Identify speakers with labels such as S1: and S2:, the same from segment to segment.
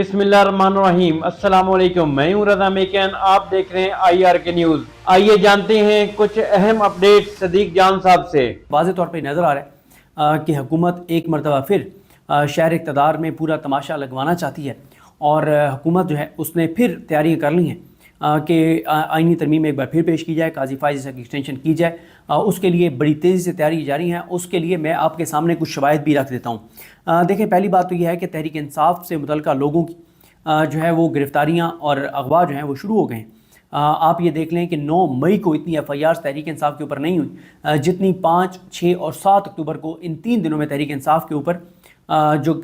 S1: बिस्मिल्लाहिर्रहमानिर्रहीम। अस्सलाम वालेकुम। मैं हूं रज़ा मेकन, आप देख रहे हैं IR के न्यूज़। आइए जानते हैं कुछ अहम अपडेट सदीक जान साहब से।
S2: वाज़ेह तौर पे नज़र आ रहा है कि हुकूमत एक मरतबा फिर शहर इक़्तिदार में पूरा तमाशा लगवाना चाहती है और हुकूमत जो है उसने फिर तैयारियाँ कर ली हैं कि आइनी तरमीम एक बार फिर पेश की जाए, काजी फाइज की एक्सटेंशन की जाए। उसके लिए बड़ी तेज़ी से तैयारी जारी है। उसके लिए मैं आपके सामने कुछ शवाहिद भी रख देता हूँ। देखें, पहली बात तो यह है कि तहरीक इंसाफ से मुतल्लिक़ लोगों की जो है वो गिरफ़्तारियाँ और अगवा जो हैं वो शुरू हो गए हैं। आप ये देख लें कि 9 मई को इतनी FIR तहरीक इंसाफ के ऊपर नहीं हुई जितनी 5, 6 और 7 अक्टूबर को इन 3 दिनों में तहरीक इंसाफ के ऊपर जो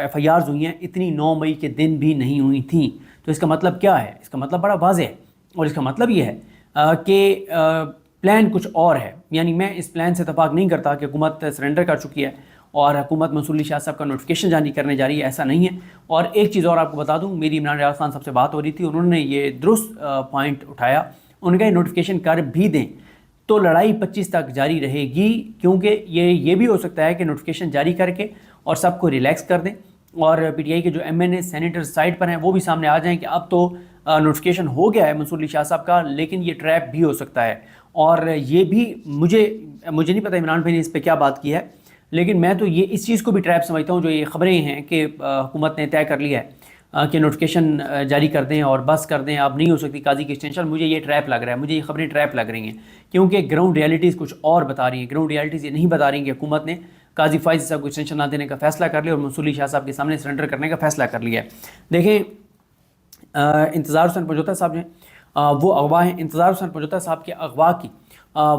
S2: FIRs हुई हैं इतनी 9 मई के दिन भी नहीं हुई थी। तो इसका मतलब क्या है? इसका मतलब बड़ा वाज़ेह है और इसका मतलब ये है कि प्लान कुछ और है। यानी मैं इस प्लान से इत्तेफाक नहीं करता कि हुकूमत सरेंडर कर चुकी है और हुकूमत मंसूर अली शाह साहब का नोटिफिकेशन जारी करने जा रही है, ऐसा नहीं है। और एक चीज़ और आपको बता दूं, मेरी इमरान रियाज खान साहब से बात हो रही थी, उन्होंने ये दुरुस्त पॉइंट उठाया। उनका नोटिफिकेशन कर भी दें तो लड़ाई 25 तक जारी रहेगी, क्योंकि ये भी हो सकता है कि नोटिफिकेशन जारी करके और सबको रिलैक्स कर दें और PTI के जो MNA सेनेटर साइड पर हैं वो भी सामने आ जाएं कि अब तो नोटिफिकेशन हो गया है मंसूर अली शाह साहब का, लेकिन ये ट्रैप भी हो सकता है। और ये भी मुझे नहीं पता इमरान भाई ने इस पर क्या बात की है, लेकिन मैं तो ये इस चीज़ को भी ट्रैप समझता हूँ जो ये ख़बरें हैं कि हुकूमत ने तय कर लिया है कि नोटिफिकेशन जारी कर दें और बस कर दें, अब नहीं हो सकती काजी की एक्सटेंशन। मुझे ये ट्रैप लग रहा है, मुझे ये ख़बरें ट्रैप लग रही हैं, क्योंकि ग्राउंड रियलिटीज़ कुछ और बता रही हैं। ग्राउंड रियलिटीज़ ये नहीं बता रही कि हुकूमत ने काजी फाइज साहब को एक्सटेंशन ना देने का फ़ैसला कर लिया और मंसूर अली शाह साहब के सामने सरेंडर करने का फ़ैसला कर लिया है। देखें, इंतज़ार हुसैन पंजोता साहब हैं, वो अगवा हैं। इंतज़ार हुसैन पंजोता साहब के अगवा की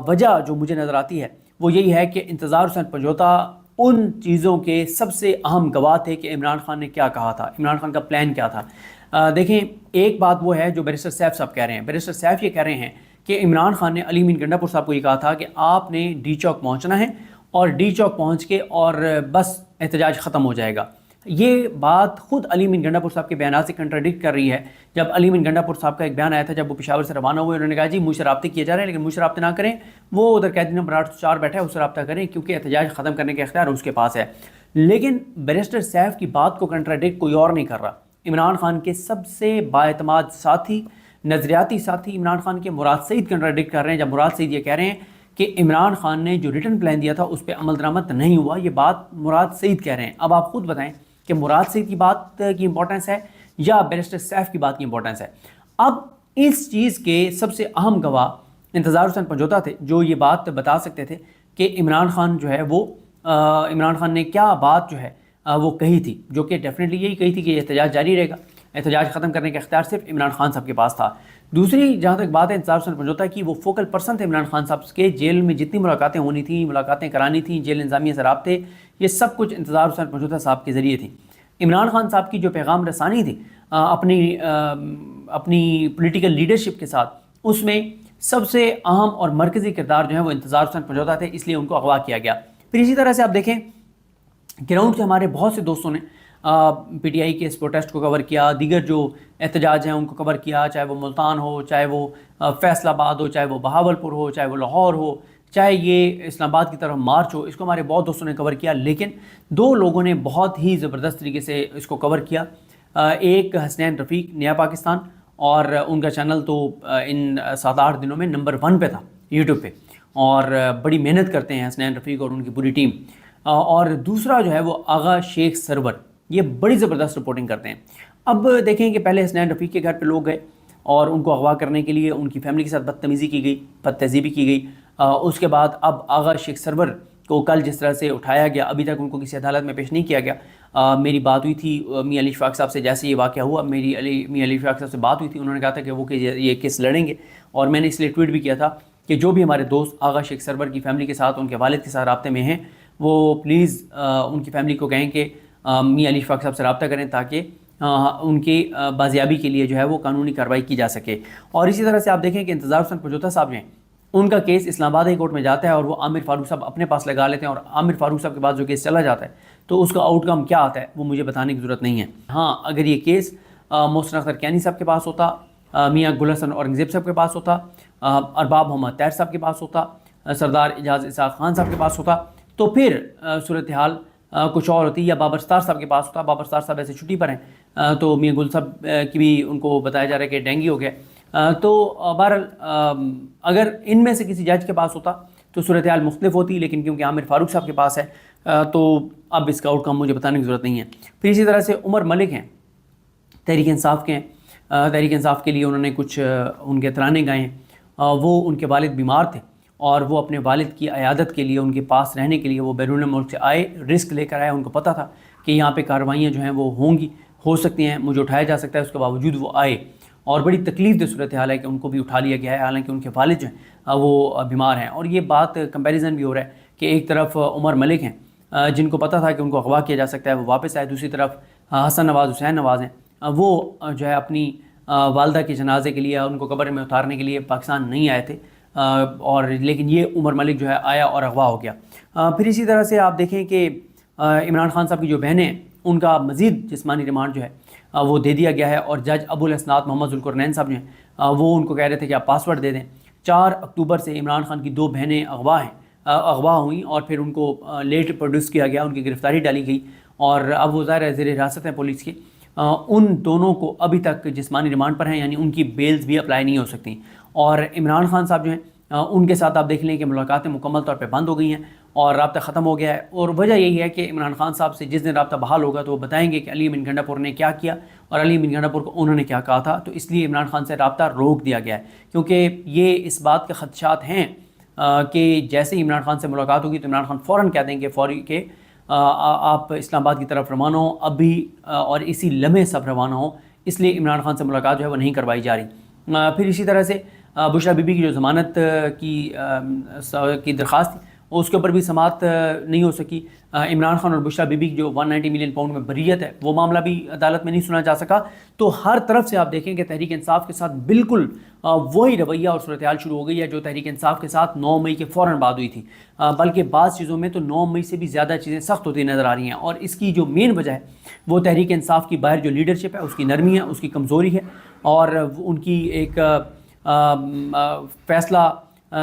S2: वजह जो मुझे नज़र आती है वो यही है कि इंतज़ार हुसैन पंजोता उन चीज़ों के सबसे अहम गवाह थे कि इमरान खान ने क्या कहा था, इमरान खान का प्लान क्या था। देखें, एक बात वो है जो बैरिस्टर सैफ साहब कह रहे हैं। बैरिस्टर सैफ ये कह रहे हैं कि इमरान खान ने अली अमीन गंडापुर साहब को ये कहा था कि आपने डी चौक पहुँचना है और डी चौक पहुँच के और बस एहतजाज ख़त्म हो जाएगा। ये बात ख़ुद अली अमीन गंडापुर साहब के बयान से कंट्राडिक्ट कर रही है। जब अली अमीन गंडापुर साहब का एक बयान आया था जब वो पेशावर से रवाना हुए, उन्होंने कहा जी मुझसे राब्ते किए जा रहे हैं, लेकिन मुझसे राब्ते ना करें, वो उधर कैदी नंबर 804 बैठा है, उससे रब्ता करें क्योंकि एहतजाज ख़त्म करने का इख्तियार उसके पास है। लेकिन बैरिस्टर सैफ की बात को कंट्राडिक्ट कोई और नहीं कर रहा। इमरान खान के सबसे बाएतमाद साथी, नज़रियाती साथी इमरान खान के मुराद सईद कंट्राडिक्ट कर रहे हैं। जब मुराद सईद ये कह रहे हैं कि इमरान खान ने जो रिटर्न प्लान दिया था उस पर अमल दरामद नहीं हुआ, ये बात मुराद सईद कह रहे हैं। अब आप खुद बताएं कि मुराद सईद की बात की इंपॉर्टेंस है या बैरिस्टर सैफ की बात की इंपॉर्टेंस है। अब इस चीज़ के सबसे अहम गवाह इंतज़ार हुसैन पंजोता थे जो ये बात बता सकते थे कि इमरान खान जो है वो इमरान खान ने क्या बात जो है वो कही थी, जो कि डेफिनेटली यही कही थी कि एहतजाज जारी रहेगा, एहतजाज ख़त्म करने का इख्तियार सिर्फ इमरान खान साहब के पास था। दूसरी जहाँ तक बात है इंतज़ार हुसैन पंजोता की, वो फोकल पर्सन थे इमरान खान साहब के। जेल में जितनी मुलाकातें होनी थी, मुलाकातें करानी थी, जेल इंतज़ामिया से राब्ते, ये सब कुछ इंतज़ार हुसैन पंजोता साहब के ज़रिए थी। इमरान खान साहब की जो पैगाम रसानी थी अपनी पॉलिटिकल लीडरशिप के साथ, उसमें सबसे अहम और मरकज़ी किरदार जो है वो इंतज़ार हुसैन पंजोता थे, इसलिए उनको अगवा किया गया। फिर इसी तरह से आप देखें, ग्राउंड से हमारे बहुत से दोस्तों ने PTI के इस प्रोटेस्ट को कवर किया, दीगर जो एहतजाज हैं उनको कवर किया, चाहे वो मुल्तान हो, चाहे वो फैसलाबाद हो, चाहे वो बहावलपुर हो, चाहे वो लाहौर हो, चाहे ये इस्लामाबाद की तरफ मार्च हो, इसको हमारे बहुत दोस्तों ने कवर किया। लेकिन 2 लोगों ने बहुत ही ज़बरदस्त तरीके से इसको कवर किया। एक हसनैन रफ़ीक नया पाकिस्तान, और उनका चैनल तो इन 7-8 दिनों में नंबर 1 पे था यूट्यूब पे, और बड़ी मेहनत करते हैं हसनैन रफ़ीक और उनकी पूरी टीम। और दूसरा जो है वो आगा शेख सरवर, ये बड़ी ज़बरदस्त रिपोर्टिंग करते हैं। अब देखें कि पहले हसनैन रफ़ीक के घर पे लोग गए और उनको अगवा करने के लिए उनकी फैमिली के साथ बदतमीज़ी की गई, बदतहज़ीबी की गई। उसके बाद अब आगा शेख सरवर को कल जिस तरह से उठाया गया, अभी तक उनको किसी अदालत में पेश नहीं किया गया। मेरी बात हुई थी मियां अली इशफाक साहब से, जैसे ये वाक़या हुआ मियां अली इशफाक साहब से बात हुई थी, उन्होंने कहा था कि वो ये केस लड़ेंगे, और मैंने इसलिए ट्वीट भी किया था कि जो भी हमारे दोस्त आगा शेख सरवर की फ़ैमिली के साथ, उनके वालिद के साथ राब्ते में हैं, वो प्लीज़ उनकी फ़ैमिली को कहें कि मियां अली इशफाक साहब से रब्ता करें ताकि उनकी बाजियाबी के लिए जो है वो कानूनी कार्रवाई की जा सके। और इसी तरह से आप देखें कि इंतज़ार हुसैन पंजोता साहब हैं, उनका केस इस्लामाबाद हाई कोर्ट में जाता है और वो आमिर फारूक साहब अपने पास लगा लेते हैं, और आमिर फारूक साहब के पास जो केस चला जाता है तो उसका आउटकम क्या आता है वो मुझे बताने की ज़रूरत नहीं है। हाँ, अगर ये केस मोहसिन अख्तर कैनी साहब के पास होता, मियाँ गुल हसन औरंगज़ेब साहब के पास होता, अरबाब मोहम्मद तैर साहब के पास होता, सरदार एजाज इसाक खान साहब के पास होता, तो फिर सूरत हाल कुछ और होती, या बाबर सत्तार साहब के पास होता। बाबर सत्तार साहब ऐसे छुट्टी पर हैं, تو میاں گل صاحب کی بھی ان کو بتایا جا رہا ہے کہ ڈینگی ہو گیا تو بہرحال اگر ان میں سے کسی جج کے پاس ہوتا تو صورتحال مختلف ہوتی، لیکن کیونکہ عامر فاروق صاحب کے پاس ہے تو اب اس کا آؤٹ کم مجھے بتانے کی ضرورت نہیں ہے۔ پھر اسی طرح سے عمر ملک ہیں، تحریک انصاف کے ہیں، تحریک انصاف کے لیے انہوں نے کچھ ان کے ترانے گائے ہیں۔ وہ ان کے والد بیمار تھے اور وہ اپنے والد کی عیادت کے لیے ان کے پاس رہنے کے لیے وہ بیرون ملک سے آئے، رسک لے کر آئے۔ ان کو پتہ تھا کہ یہاں پہ کارروائیاں جو ہیں وہ ہو سکتی ہیں، مجھے اٹھایا جا سکتا ہے، اس کے باوجود وہ آئے اور بڑی تکلیف دہ صورتحال ہے کہ ان کو بھی اٹھا لیا گیا ہے، حالانکہ ان کے والد جو ہیں وہ بیمار ہیں۔ اور یہ بات کمپیریزن بھی ہو رہا ہے کہ ایک طرف عمر ملک ہیں جن کو پتہ تھا کہ ان کو اغوا کیا جا سکتا ہے، وہ واپس آئے، دوسری طرف حسن نواز حسین نواز ہیں، وہ جو ہے اپنی والدہ کے جنازے کے لیے ان کو قبر میں اتارنے کے لیے پاکستان نہیں آئے تھے، اور لیکن یہ عمر ملک جو ہے آیا اور اغوا ہو گیا۔ پھر اسی طرح سے آپ دیکھیں کہ عمران خان صاحب کی جو بہنیں ہیں ان کا مزید جسمانی ریمانڈ جو ہے وہ دے دیا گیا ہے، اور جج ابو الاسناد محمد ذوالقرنین صاحب جو ہیں وہ ان کو کہہ رہے تھے کہ آپ پاسورڈ دے دیں۔ 4 اکتوبر سے عمران خان کی 2 بہنیں اغوا ہوئیں اور پھر ان کو لیٹ پروڈیوس کیا گیا، ان کی گرفتاری ڈالی گئی اور اب وہ ظاہر زیر حراست ہیں پولیس کے۔ ان دونوں کو ابھی تک جسمانی ریمانڈ پر ہیں، یعنی ان کی بیلز بھی اپلائی نہیں ہو سکتی۔ اور عمران خان صاحب جو ہیں ان کے ساتھ آپ دیکھ لیں کہ ملاقاتیں مکمل طور پہ بند ہو گئی ہیں اور رابطہ ختم ہو گیا ہے، اور وجہ یہی ہے کہ عمران خان صاحب سے جس دن رابطہ بحال ہوگا تو وہ بتائیں گے کہ علی امین گنڈا پور نے کیا کیا اور علی امین گنڈا پور کو انہوں نے کیا کہا تھا، تو اس لیے عمران خان سے رابطہ روک دیا گیا ہے، کیونکہ یہ اس بات کے خدشات ہیں کہ جیسے ہی عمران خان سے ملاقات ہوگی تو عمران خان فوراً کہہ دیں گے کہ آپ اسلام آباد کی طرف روانہ ہوں ابھی اور اسی لمحے سب روانہ ہوں، اس لیے عمران خان سے ملاقات جو ہے وہ نہیں کروائی جا رہی۔ پھر اسی طرح سے بشرا بی بی کی جو ضمانت کی درخواست تھی اس کے اوپر بھی سماعت نہیں ہو سکی۔ عمران خان اور بشرا بی بی کی جو 190 ملین پاؤنڈ میں بریت ہے وہ معاملہ بھی عدالت میں نہیں سنا جا سکا۔ تو ہر طرف سے آپ دیکھیں کہ تحریک انصاف کے ساتھ بالکل وہی رویہ اور صورتحال شروع ہو گئی ہے جو تحریک انصاف کے ساتھ 9 مئی کے فوراً بعد ہوئی تھی، بلکہ بعض چیزوں میں تو 9 مئی سے بھی زیادہ چیزیں سخت ہوتی نظر آ رہی ہیں، اور اس کی جو مین وجہ ہے وہ تحریک انصاف کی باہر جو لیڈرشپ ہے اس کی نرمی ہے، اس کی کمزوری ہے، اور ان کی ایک فیصلہ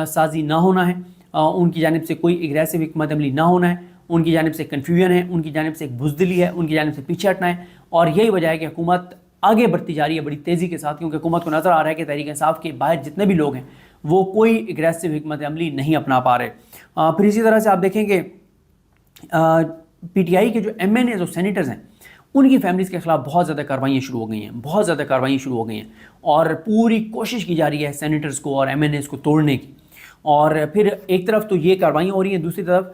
S2: سازی نہ ہونا ہے، ان کی جانب سے کوئی اگریسو حکمت عملی نہ ہونا ہے، ان کی جانب سے کنفیوژن ہے، ان کی جانب سے ایک بزدلی ہے، ان کی جانب سے پیچھے ہٹنا ہے، اور یہی وجہ ہے کہ حکومت آگے بڑھتی جا رہی ہے بڑی تیزی کے ساتھ، کیونکہ حکومت کو نظر آ رہا ہے کہ تحریک انصاف کے باہر جتنے بھی لوگ ہیں وہ کوئی اگریسو حکمت عملی نہیں اپنا پا رہے۔ پھر اسی طرح سے آپ دیکھیں کہ پی ٹی آئی کے جو ایم این ایز اور سینیٹرز ہیں ان کی فیملیز کے خلاف بہت زیادہ کارروائیاں شروع ہو گئی ہیں، اور پوری کوشش کی جا رہی ہے سینیٹرز کو اور ایم این ایز کو توڑنے کی۔ اور پھر ایک طرف تو یہ کارروائیاں ہو رہی ہیں، دوسری طرف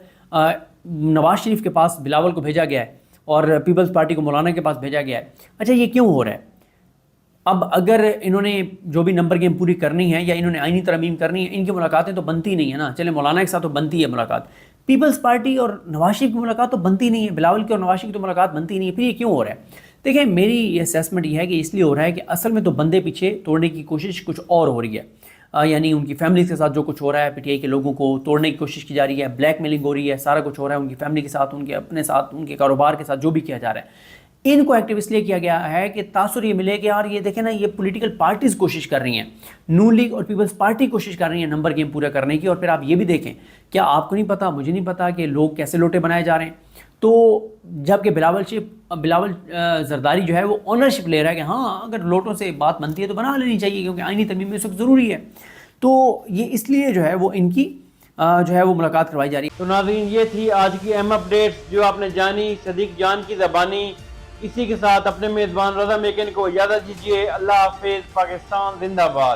S2: نواز شریف کے پاس بلاول کو بھیجا گیا ہے اور پیپلز پارٹی کو مولانا کے پاس بھیجا گیا ہے۔ اچھا یہ کیوں ہو رہا ہے؟ اب اگر انہوں نے جو بھی نمبر گیم پوری کرنی ہے یا انہوں نے آئینی ترمیم کرنی ہے، ان کی ملاقاتیں تو بنتی نہیں ہیں نا۔ چلے مولانا کے ساتھ تو بنتی ہے ملاقات، پیپلز پارٹی اور نواز شریف کی ملاقات تو بنتی نہیں ہے، بلاول کی اور نواز شریف کی تو ملاقات بنتی نہیں ہے۔ پھر یہ کیوں ہو رہا ہے؟ دیکھیں میری یہ اسیسمنٹ یہ ہے کہ اس لیے ہو رہا ہے کہ اصل میں تو بندے پیچھے توڑنے کی کوشش کچھ اور ہو رہی ہے، یعنی ان کی فیملیز کے ساتھ جو کچھ ہو رہا ہے، پی ٹی آئی کے لوگوں کو توڑنے کی کوشش کی جا رہی ہے، بلیک میلنگ ہو رہی ہے، سارا کچھ ہو رہا ہے ان کی فیملی کے ساتھ، ان کے اپنے ساتھ، ان کے کاروبار کے ساتھ جو بھی کیا جا رہا ہے۔ ان کو ایکٹیو اس لیے کیا گیا ہے کہ تاثر یہ ملے کہ یار یہ دیکھیں نا، یہ پولیٹیکل پارٹیز کوشش کر رہی ہیں، نون لیگ اور پیپلز پارٹی کوشش کر رہی ہیں نمبر گیم پورا کرنے کی۔ اور پھر آپ یہ بھی دیکھیں، کیا آپ کو نہیں پتا، مجھے نہیں پتا کہ لوگ کیسے لوٹے بنائے جا رہے ہیں؟ تو جب کہ بلاول زرداری جو ہے وہ اونرشپ لے رہا ہے کہ ہاں اگر لوٹوں سے بات بنتی ہے تو بنا لینی چاہیے، کیونکہ آئینی ترمیم میں اس وقت ضروری ہے۔ تو یہ اس لیے جو ہے وہ ان کی جو ہے وہ ملاقات کروائی جا رہی ہے۔
S1: تو ناظرین یہ تھی آج کی اہم اپڈیٹس جو آپ نے جانی صدیق جان کی زبانی۔ اسی کے ساتھ اپنے میزبان رضا میکن کو اجازت دیجیے۔ اللہ حافظ۔ پاکستان زندہ باد۔